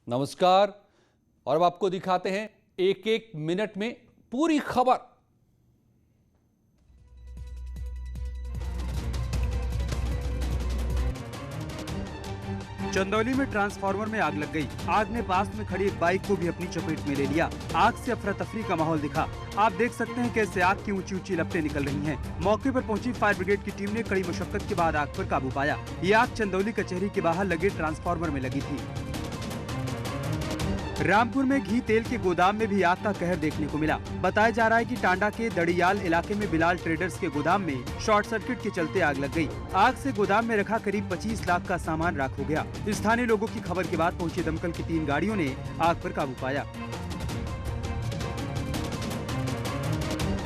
नमस्कार। और अब आपको दिखाते हैं एक एक मिनट में पूरी खबर। चंदौली में ट्रांसफार्मर में आग लग गई। आग ने पास में खड़ी एक बाइक को भी अपनी चपेट में ले लिया। आग से अफरा तफरी का माहौल दिखा। आप देख सकते हैं कैसे आग की ऊंची ऊंची लपटें निकल रही हैं। मौके पर पहुंची फायर ब्रिगेड की टीम ने कड़ी मशक्कत के बाद आग पर काबू पाया। ये आग चंदौली कचहरी के बाहर लगे ट्रांसफार्मर में लगी थी। रामपुर में घी तेल के गोदाम में भी आग का कहर देखने को मिला। बताया जा रहा है कि टांडा के दड़ियाल इलाके में बिलाल ट्रेडर्स के गोदाम में शॉर्ट सर्किट के चलते आग लग गई। आग से गोदाम में रखा करीब 25 लाख का सामान राख हो गया। स्थानीय लोगों की खबर के बाद पहुंची दमकल की 3 गाड़ियों ने आग पर काबू पाया।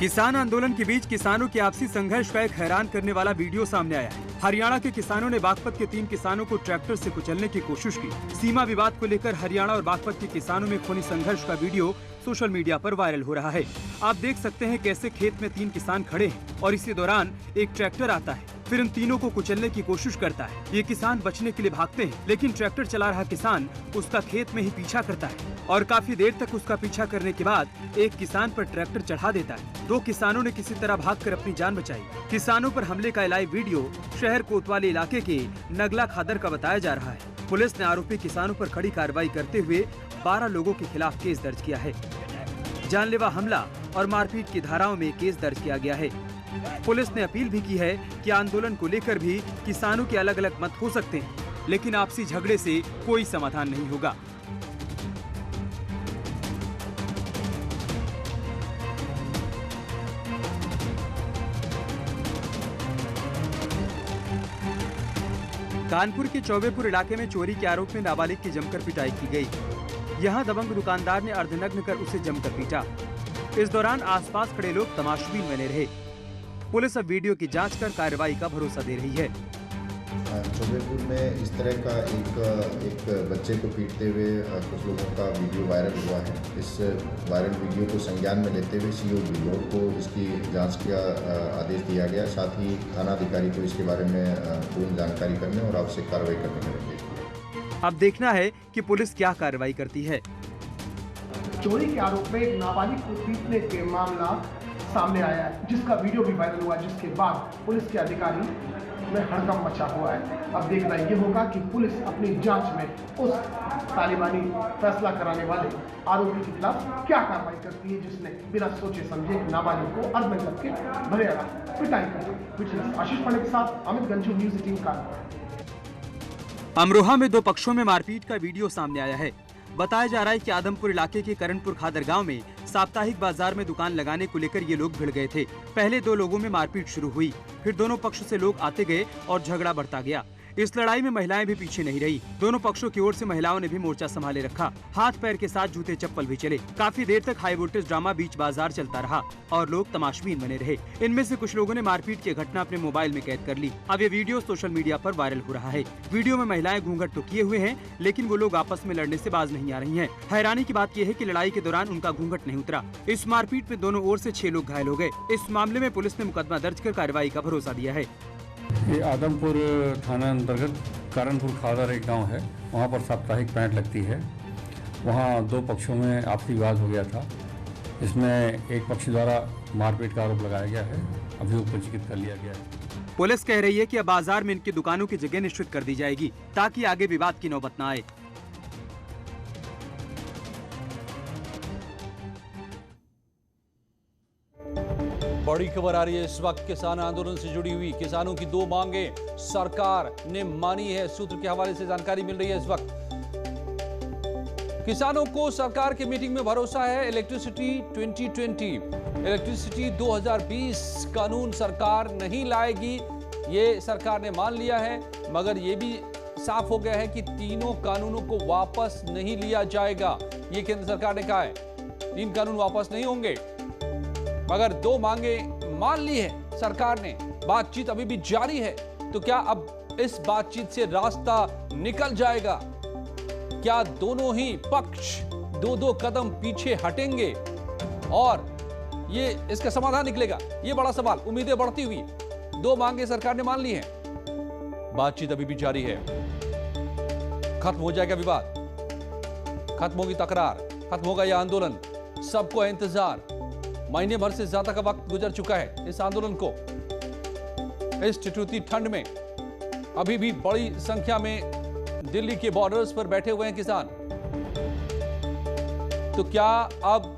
किसान आंदोलन के बीच किसानों के आपसी संघर्ष का एक हैरान करने वाला वीडियो सामने आया है। हरियाणा के किसानों ने बागपत के 3 किसानों को ट्रैक्टर से कुचलने की कोशिश की। सीमा विवाद को लेकर हरियाणा और बागपत के किसानों में खूनी संघर्ष का वीडियो सोशल मीडिया पर वायरल हो रहा है। आप देख सकते हैं कैसे खेत में 3 किसान खड़े हैं और इसी दौरान एक ट्रैक्टर आता है, फिर इन तीनों को कुचलने की कोशिश करता है। ये किसान बचने के लिए भागते हैं, लेकिन ट्रैक्टर चला रहा किसान उसका खेत में ही पीछा करता है और काफी देर तक उसका पीछा करने के बाद एक किसान पर ट्रैक्टर चढ़ा देता है। 2 किसानों ने किसी तरह भागकर अपनी जान बचाई। किसानों पर हमले का लाइव वीडियो शहर कोतवाली इलाके के नगला खादर का बताया जा रहा है। पुलिस ने आरोपी किसानों पर कड़ी कार्रवाई करते हुए 12 लोगों के खिलाफ केस दर्ज किया है। जानलेवा हमला और मारपीट की धाराओं में केस दर्ज किया गया है। पुलिस ने अपील भी की है कि आंदोलन को लेकर भी किसानों के अलग अलग मत हो सकते हैं, लेकिन आपसी झगड़े से कोई समाधान नहीं होगा। कानपुर के चौबेपुर इलाके में चोरी के आरोप में नाबालिग की जमकर पिटाई की गई। यहां दबंग दुकानदार ने अर्धनग्न कर उसे जमकर पीटा। इस दौरान आसपास खड़े लोग तमाशबीन बने रहे। पुलिस अब वीडियो की जांच कर कार्रवाई का भरोसा दे रही है। चौबेपुर में इस तरह का एक बच्चे को पीटते हुए कुछ लोगों का वीडियो वायरल हुआ है। इस वायरल वीडियो को संज्ञान में लेते हुए सीओ बिलोर को इसकी जांच का आदेश दिया गया। साथ ही थाना अधिकारी को इसके बारे में पूर्ण जानकारी करने और आवश्यक कार्रवाई करने का निर्देश दिया। अब देखना है कि पुलिस क्या कार्रवाई करती है। चोरी के आरोप में एक नाबालिग को पीटने के मामला सामने आया है, जिसका वीडियो भी वायरल हुआ, जिसके बाद पुलिस के अधिकारी में हड़कंप मचा हुआ है। अब देखना ये होगा कि पुलिस अपनी जांच में उस तालिबानी फैसला कराने वाले आरोपी के खिलाफ क्या कार्रवाई करती है, जिसने बिना सोचे समझे नाबालिग को अर्धनग्न करके भरे पिटाई कर। आशीष पांडे के साथ अमित गंजू, न्यूज़ 18 कानपुर। अमरोहा में 2 पक्षों में मारपीट का वीडियो सामने आया है। बताया जा रहा है कि आदमपुर इलाके के करणपुर खादर गांव में साप्ताहिक बाजार में दुकान लगाने को लेकर ये लोग भिड़ गए थे। पहले 2 लोगों में मारपीट शुरू हुई, फिर दोनों पक्षों से लोग आते गए और झगड़ा बढ़ता गया। इस लड़ाई में महिलाएं भी पीछे नहीं रही। दोनों पक्षों की ओर से महिलाओं ने भी मोर्चा संभाले रखा। हाथ पैर के साथ जूते चप्पल भी चले। काफी देर तक हाई वोल्टेज ड्रामा बीच बाजार चलता रहा और लोग तमाशबीन बने रहे। इनमें से कुछ लोगों ने मारपीट की घटना अपने मोबाइल में कैद कर ली। अब ये वीडियो सोशल मीडिया पर वायरल हो रहा है। वीडियो में महिलाएं घूंघट तो किए हुए हैं, लेकिन वो लोग आपस में लड़ने से बाज नहीं आ रही हैं। हैरानी की बात यह है कि लड़ाई के दौरान उनका घूंघट नहीं उतरा। इस मारपीट में दोनों ओर से 6 लोग घायल हो गए। इस मामले में पुलिस ने मुकदमा दर्ज कर कार्रवाई का भरोसा दिया है। ये आदमपुर थाना अंतर्गत कारणपुर खादर एक गांव है। वहां पर साप्ताहिक पैंट लगती है। वहां 2 पक्षों में आपसी विवाद हो गया था। इसमें एक पक्ष द्वारा मारपीट का आरोप लगाया गया है। अभियोग पंजीकृत कर लिया गया है। पुलिस कह रही है कि अब बाजार में इनकी दुकानों की जगह निश्चित कर दी जाएगी, ताकि आगे विवाद की नौबत न आए। बड़ी खबर आ रही है इस वक्त किसान आंदोलन से जुड़ी हुई। किसानों की 2 मांगे सरकार ने मानी है। सूत्र के हवाले से जानकारी मिल रही है इस वक्त। किसानों को सरकार की मीटिंग में भरोसा है। इलेक्ट्रिसिटी 2020 कानून सरकार नहीं लाएगी, ये सरकार ने मान लिया है। मगर यह भी साफ हो गया है कि तीनों कानूनों को वापस नहीं लिया जाएगा। ये केंद्र सरकार ने कहा है 3 कानून वापस नहीं होंगे। मगर 2 मांगे मान ली है सरकार ने। बातचीत अभी भी जारी है। तो क्या अब इस बातचीत से रास्ता निकल जाएगा? क्या दोनों ही पक्ष 2-2 कदम पीछे हटेंगे और ये इसका समाधान निकलेगा? ये बड़ा सवाल। उम्मीदें बढ़ती हुई 2 मांगे सरकार ने मान ली हैं। बातचीत अभी भी जारी है। खत्म हो जाएगा विवाद? खत्म होगी तकरार, खत्म होगा यह आंदोलन, सबको है इंतजार। महीने भर से ज्यादा का वक्त गुजर चुका है इस आंदोलन को। इस ठिठुरती ठंड में अभी भी बड़ी संख्या में दिल्ली के बॉर्डर्स पर बैठे हुए हैं किसान। तो क्या अब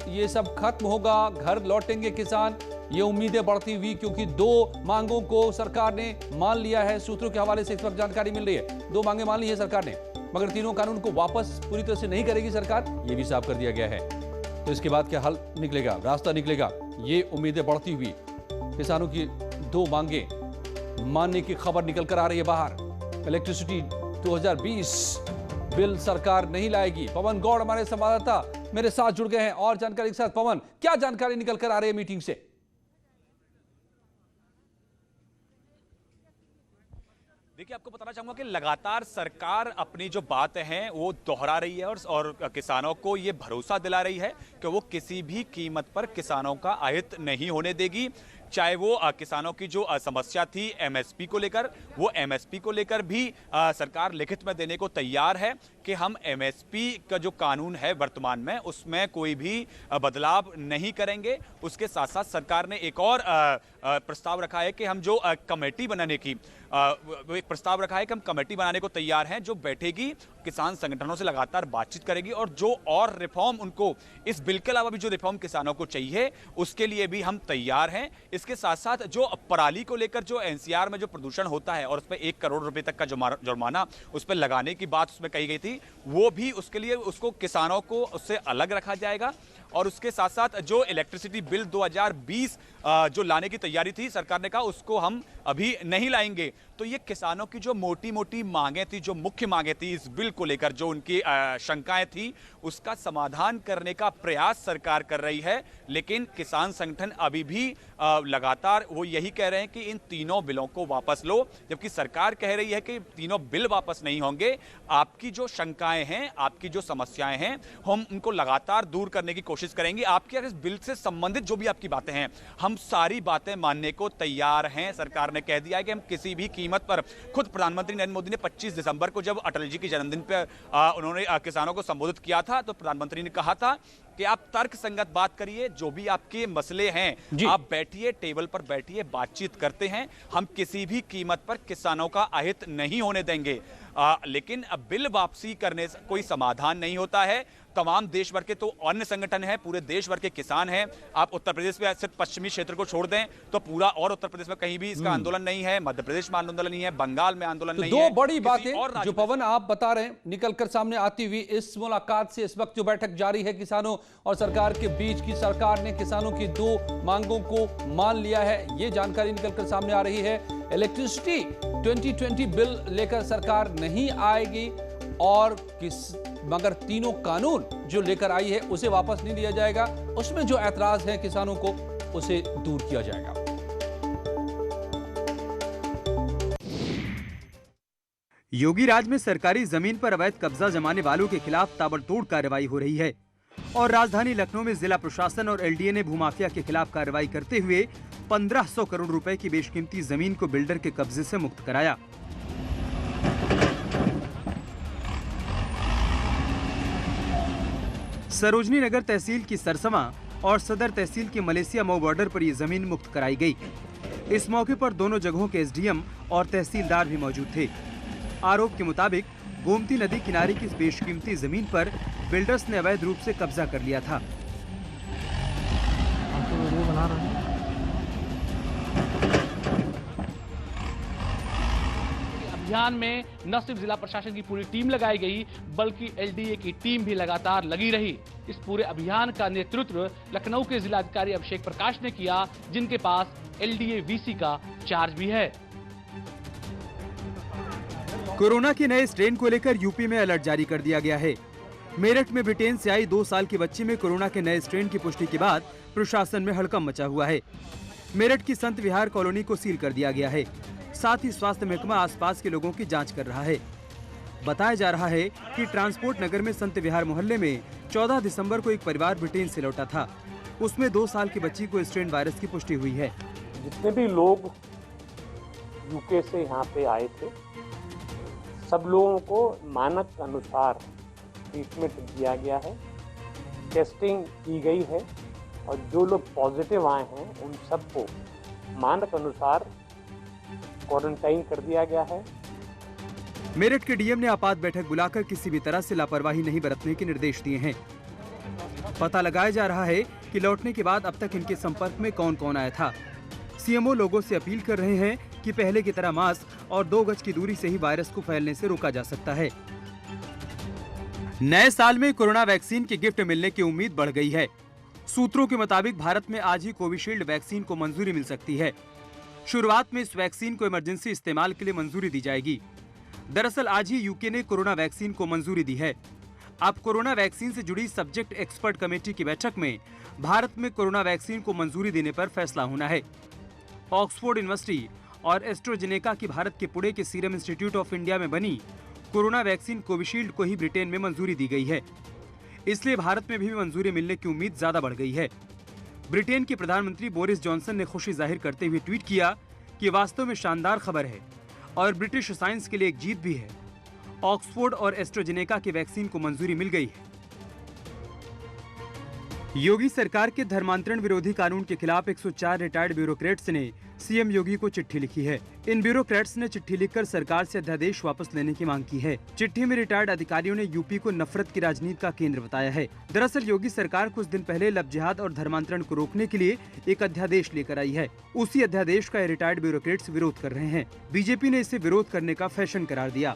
ये सब खत्म होगा, घर लौटेंगे किसान? ये उम्मीदें बढ़ती हुई, क्योंकि 2 मांगों को सरकार ने मान लिया है। सूत्रों के हवाले से इस वक्त जानकारी मिल रही है, 2 मांगे मान ली है सरकार ने, मगर तीनों कानून को वापस पूरी तरह से नहीं करेगी सरकार, ये भी साफ कर दिया गया है। तो इसके बाद क्या हल निकलेगा, रास्ता निकलेगा, ये उम्मीदें बढ़ती हुई। किसानों की 2 मांगे मानने की खबर निकल कर आ रही है बाहर। इलेक्ट्रिसिटी 2020 बिल सरकार नहीं लाएगी। पवन गौड़ हमारे संवाददाता मेरे साथ जुड़ गए हैं और जानकारी के साथ। पवन, क्या जानकारी निकल कर आ रही है मीटिंग से? देखिए, आपको बताना चाहूंगा कि लगातार सरकार अपनी जो बातें हैं वो दोहरा रही है और किसानों को ये भरोसा दिला रही है कि वो किसी भी कीमत पर किसानों का अहित नहीं होने देगी। चाहे वो किसानों की जो समस्या थी एमएसपी को लेकर, वो एमएसपी को लेकर भी सरकार लिखित में देने को तैयार है कि हम एमएसपी का जो कानून है वर्तमान में उसमें कोई भी बदलाव नहीं करेंगे। उसके साथ साथ सरकार ने एक और प्रस्ताव रखा है कि हम जो कमेटी बनाने की एक प्रस्ताव रखा है कि हम कमेटी बनाने को तैयार हैं जो बैठेगी, किसान संगठनों से लगातार बातचीत करेगी और जो और रिफॉर्म उनको इस बिल के अलावा भी जो रिफॉर्म किसानों को चाहिए उसके लिए भी हम तैयार हैं। इसके साथ साथ जो पराली को लेकर जो एनसीआर में जो प्रदूषण होता है और उस पर 1 करोड़ रुपए तक का जुर्माना उस पर लगाने की बात उसमें कही गई थी, वो भी उसके लिए उसको किसानों को उससे अलग रखा जाएगा। और उसके साथ साथ जो इलेक्ट्रिसिटी बिल 2020 जो लाने की तैयारी थी, सरकार ने कहा उसको हम अभी नहीं लाएंगे। तो ये किसानों की जो मोटी मोटी मांगें थी, जो मुख्य मांगें थी इस बिल को लेकर, जो उनकी शंकाएं थी, उसका समाधान करने का प्रयास सरकार कर रही है। लेकिन किसान संगठन अभी भी लगातार वो यही कह रहे हैं कि इन तीनों बिलों को वापस लो, जबकि सरकार कह रही है कि तीनों बिल वापस नहीं होंगे। आपकी जो शंकाएं हैं, आपकी जो समस्याएं हैं, हम उनको लगातार दूर करने की कोशिश करेंगे। आपके इस बिल से संबंधित जो भी आपकी बातें हैं, हम सारी बातें मानने को तैयार हैं। सरकार ने कह दिया है कि हम किसी भी कीमत पर, खुद प्रधानमंत्री नरेंद्र मोदी ने 25 दिसंबर को जब अटल जी के जन्मदिन पर उन्होंने किसानों को संबोधित किया था, तो प्रधानमंत्री ने कहा था कि आप तर्क संगत बात करिए, जो भी आपके मसले हैं आप बैठिए, टेबल पर बैठिए, बातचीत करते हैं, हम किसी भी कीमत पर किसानों का अहित नहीं होने देंगे। लेकिन अब बिल वापसी करने से कोई समाधान नहीं होता है। तमाम देश भर के तो अन्य संगठन हैं, पूरे देश भर के किसान हैं। आप उत्तर प्रदेश में सिर्फ पश्चिमी क्षेत्र को छोड़ दें तो पूरा और उत्तर प्रदेश में कहीं भी इसका आंदोलन नहीं है, मध्य प्रदेश में आंदोलन नहीं है, बंगाल में आंदोलन नहीं है। 2 बड़ी बातें जो पवन आप बता रहे हैं निकलकर सामने आती हुई इस मुलाकात से, इस वक्त जो बैठक जारी है किसानों और सरकार के बीच की, सरकार ने किसानों की 2 मांगों को मान लिया है, ये जानकारी निकलकर सामने आ रही है। इलेक्ट्रिसिटी 2020 बिल लेकर सरकार नहीं आएगी और मगर तीनों कानून जो लेकर आई है उसे वापस नहीं लिया जाएगा। उसमें जो ऐतराज है किसानों को उसे दूर किया जाएगा। योगी राज में सरकारी जमीन पर अवैध कब्जा जमाने वालों के खिलाफ ताबड़तोड़ कार्रवाई हो रही है और राजधानी लखनऊ में जिला प्रशासन और एलडीए ने भूमाफिया के खिलाफ कार्रवाई करते हुए 1500 करोड़ रुपए की बेशकीमती जमीन को बिल्डर के कब्जे से मुक्त कराया। सरोजनी नगर तहसील की सरसमा और सदर तहसील की मलेशिया मऊ बॉर्डर पर ये जमीन मुक्त कराई गई। इस मौके पर दोनों जगहों के एसडीएम और तहसीलदार भी मौजूद थे। आरोप के मुताबिक गोमती नदी किनारे की इस बेशकीमती जमीन पर बिल्डर्स ने अवैध रूप से कब्जा कर लिया था। अभियान में न सिर्फ जिला प्रशासन की पूरी टीम लगाई गई बल्कि एलडीए की टीम भी लगातार लगी रही। इस पूरे अभियान का नेतृत्व लखनऊ के जिलाधिकारी अभिषेक प्रकाश ने किया, जिनके पास एलडीए वीसी का चार्ज भी है। कोरोना के नए स्ट्रेन को लेकर यूपी में अलर्ट जारी कर दिया गया है। मेरठ में ब्रिटेन से आई 2 साल की बच्ची में कोरोना के नए स्ट्रेन की पुष्टि के बाद प्रशासन में हड़कंप मचा हुआ है। मेरठ की संत विहार कॉलोनी को सील कर दिया गया है। साथ ही स्वास्थ्य महकमा आसपास के लोगों की जांच कर रहा है। बताया जा रहा है कि ट्रांसपोर्ट नगर में संत विहार मोहल्ले में 14 दिसंबर को एक परिवार ब्रिटेन से लौटा था। उसमें 2 साल की बच्ची को स्ट्रेन वायरस की पुष्टि हुई है। जितने भी लोग यूके से यहाँ पे आए थे, सब लोगों को मानक अनुसार ट्रीटमेंट दिया गया है, टेस्टिंग की गई है और जो लोग पॉजिटिव आए हैं उन सबको मानक अनुसार क्वारंटाइन कर दिया गया है। मेरठ के डीएम ने आपात बैठक बुलाकर किसी भी तरह से लापरवाही नहीं बरतने के निर्देश दिए हैं। पता लगाया जा रहा है कि लौटने के बाद अब तक इनके संपर्क में कौन कौन आया था। सीएमओ लोगों से अपील कर रहे हैं कि पहले की तरह मास्क और 2 गज की दूरी से ही वायरस को फैलने से रोका जा सकता है। नए साल में कोरोना वैक्सीन की गिफ्ट मिलने की उम्मीद बढ़ गई है। सूत्रों के मुताबिक भारत में आज ही कोविशील्ड वैक्सीन को मंजूरी मिल सकती है। शुरुआत में इस वैक्सीन को इमरजेंसी इस्तेमाल के लिए मंजूरी दी जाएगी। दरअसल आज ही यूके ने कोरोना वैक्सीन को मंजूरी दी है। अब कोरोना वैक्सीन से जुड़ी सब्जेक्ट एक्सपर्ट कमेटी की बैठक में भारत में कोरोना वैक्सीन को मंजूरी देने पर फैसला होना है। ऑक्सफोर्ड यूनिवर्सिटी और एस्ट्राजेनेका की भारत के पुणे के सीरम इंस्टीट्यूट ऑफ इंडिया में बनी कोरोना वैक्सीन कोविशील्ड को ही ब्रिटेन में मंजूरी दी गई है। इसलिए भारत में भी मंजूरी मिलने की उम्मीद ज्यादा बढ़ गई है। ब्रिटेन के प्रधानमंत्री बोरिस जॉनसन ने खुशी जाहिर करते हुए ट्वीट किया कि वास्तव में शानदार खबर है और ब्रिटिश साइंस के लिए एक जीत भी है। ऑक्सफोर्ड और एस्ट्राजेनेका की वैक्सीन को मंजूरी मिल गई है। योगी सरकार के धर्मांतरण विरोधी कानून के खिलाफ 104 रिटायर्ड ब्यूरोक्रेट्स ने सीएम योगी को चिट्ठी लिखी है। इन ब्यूरोक्रेट्स ने चिट्ठी लिखकर सरकार से अध्यादेश वापस लेने की मांग की है। चिट्ठी में रिटायर्ड अधिकारियों ने यूपी को नफरत की राजनीति का केंद्र बताया है। दरअसल योगी सरकार कुछ दिन पहले लव जिहाद और धर्मांतरण को रोकने के लिए एक अध्यादेश लेकर आई है। उसी अध्यादेश का रिटायर्ड ब्यूरोक्रेट्स विरोध कर रहे हैं। बीजेपी ने इसे विरोध करने का फैशन करार दिया।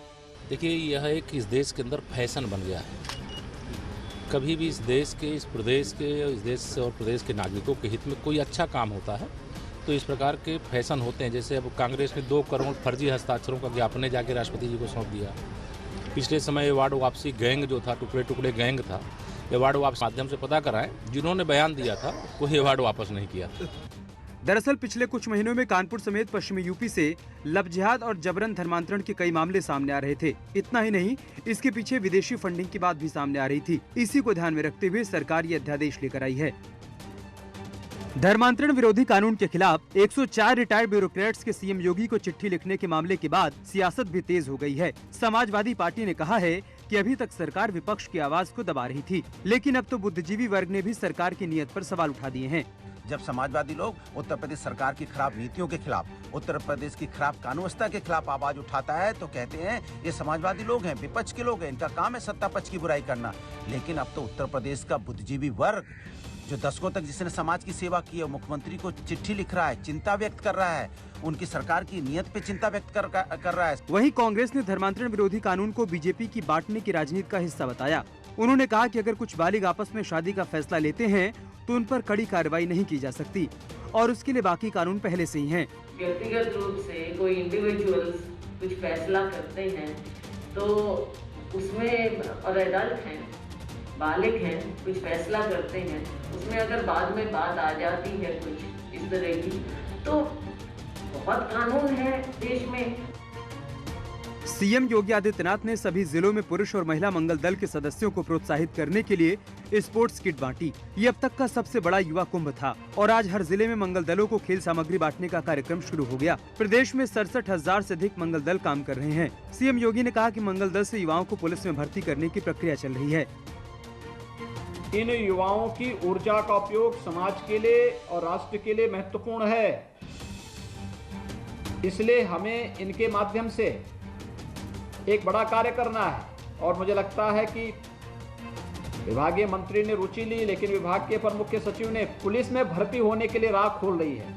देखिए, यह एक इस देश के अंदर फैशन बन गया है। कभी भी इस देश के, इस प्रदेश के, इस देश और प्रदेश के नागरिकों के हित में कोई अच्छा काम होता है तो इस प्रकार के फैशन होते हैं। जैसे अब कांग्रेस ने 2 करोड़ फर्जी हस्ताक्षरों का ज्ञापन जाके राष्ट्रपति जी को सौंप दिया। पिछले समय अवार्ड वापसी गैंग जो था, टुकड़े टुकड़े गैंग था, अवार्ड वापसी माध्यम से पता कराएं, जिन्होंने बयान दिया था कोई अवार्ड वापस नहीं किया। दरअसल पिछले कुछ महीनों में कानपुर समेत पश्चिमी यूपी से लव जिहाद और जबरन धर्मांतरण के कई मामले सामने आ रहे थे। इतना ही नहीं, इसके पीछे विदेशी फंडिंग की बात भी सामने आ रही थी। इसी को ध्यान में रखते हुए सरकार ये अध्यादेश लेकर आई है। धर्मांतरण विरोधी कानून के खिलाफ 104 रिटायर्ड ब्यूरोक्रेट्स के सीएम योगी को चिट्ठी लिखने के मामले के बाद सियासत भी तेज हो गई है। समाजवादी पार्टी ने कहा है कि अभी तक सरकार विपक्ष की आवाज को दबा रही थी, लेकिन अब तो बुद्धिजीवी वर्ग ने भी सरकार की नीयत पर सवाल उठा दिए हैं। जब समाजवादी लोग उत्तर प्रदेश सरकार की खराब नीतियों के खिलाफ, उत्तर प्रदेश की खराब कानून व्यवस्था के खिलाफ आवाज उठाता है तो कहते हैं ये समाजवादी लोग हैं, विपक्ष के लोग हैं, इनका काम है सत्ता पक्ष की बुराई करना। लेकिन अब तो उत्तर प्रदेश का बुद्धिजीवी वर्ग जो दशकों तक जिसने समाज की सेवा की है, मुख्यमंत्री को चिट्ठी लिख रहा है, चिंता व्यक्त कर रहा है, उनकी सरकार की नीयत पे चिंता व्यक्त कर रहा है। वहीं कांग्रेस ने धर्मांतरण विरोधी कानून को बीजेपी की बांटने की राजनीति का हिस्सा बताया। उन्होंने कहा कि अगर कुछ बालिग आपस में शादी का फैसला लेते हैं तो उन पर कड़ी कार्रवाई नहीं की जा सकती और उसके लिए बाकी कानून पहले से ही हैं। व्यक्तिगत रूप से कोई इंडिविजुअल्स कुछ फैसला करते हैं तो उसमें, और एडल्ट हैं, बालिग हैं, कुछ फैसला करते हैं, उसमें अगर बाद में बात आ जाती है कुछ इस तरह की, तो बहुत कानून है देश में। सीएम योगी आदित्यनाथ ने सभी जिलों में पुरुष और महिला मंगल दल के सदस्यों को प्रोत्साहित करने के लिए स्पोर्ट्स किट बांटी। ये अब तक का सबसे बड़ा युवा कुंभ था और आज हर जिले में मंगल दलों को खेल सामग्री बांटने का कार्यक्रम शुरू हो गया। प्रदेश में 67,000 से अधिक मंगल दल काम कर रहे हैं। सीएम योगी ने कहा कि मंगल दल से युवाओं को पुलिस में भर्ती करने की प्रक्रिया चल रही है। इन युवाओं की ऊर्जा का उपयोग समाज के लिए और राष्ट्र के लिए महत्वपूर्ण है, इसलिए हमें इनके माध्यम से एक बड़ा कार्य करना है। और मुझे लगता है कि विभागीय मंत्री ने रुचि ली, लेकिन विभाग के अपर मुख्य सचिव ने पुलिस में भर्ती होने के लिए राह खोल रही है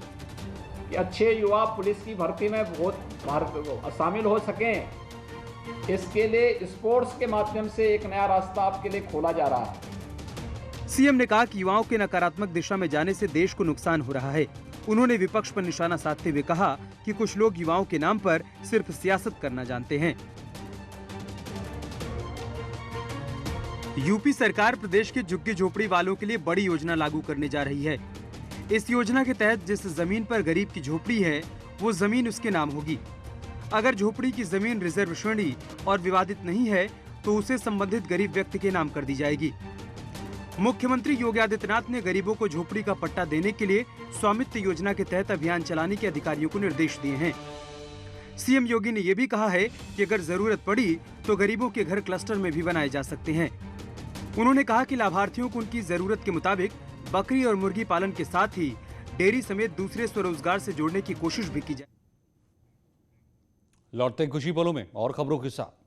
कि अच्छे युवा पुलिस की भर्ती में बहुत शामिल हो सकें। इसके लिए स्पोर्ट्स के माध्यम से एक नया रास्ता आपके लिए खोला जा रहा है। सीएम ने कहा कि युवाओं के नकारात्मक दिशा में जाने से देश को नुकसान हो रहा है। उन्होंने विपक्ष पर निशाना साधते हुए कहा कि कुछ लोग युवाओं के नाम पर सिर्फ सियासत करना जानते हैं। यूपी सरकार प्रदेश के झुग्गी झोपड़ी वालों के लिए बड़ी योजना लागू करने जा रही है। इस योजना के तहत जिस जमीन पर गरीब की झोपड़ी है वो जमीन उसके नाम होगी। अगर झोपड़ी की जमीन रिजर्व श्रेणी और विवादित नहीं है तो उसे संबंधित गरीब व्यक्ति के नाम कर दी जाएगी। मुख्यमंत्री योगी आदित्यनाथ ने गरीबों को झोपड़ी का पट्टा देने के लिए स्वामित्व योजना के तहत अभियान चलाने के अधिकारियों को निर्देश दिए हैं। सीएम योगी ने ये भी कहा है कि अगर जरूरत पड़ी तो गरीबों के घर क्लस्टर में भी बनाए जा सकते हैं। उन्होंने कहा कि लाभार्थियों को उनकी जरूरत के मुताबिक बकरी और मुर्गी पालन के साथ ही डेयरी समेत दूसरे स्वरोजगार से जोड़ने की कोशिश भी की जाए। लौटते कुछ ही पलों में और खबरों के साथ।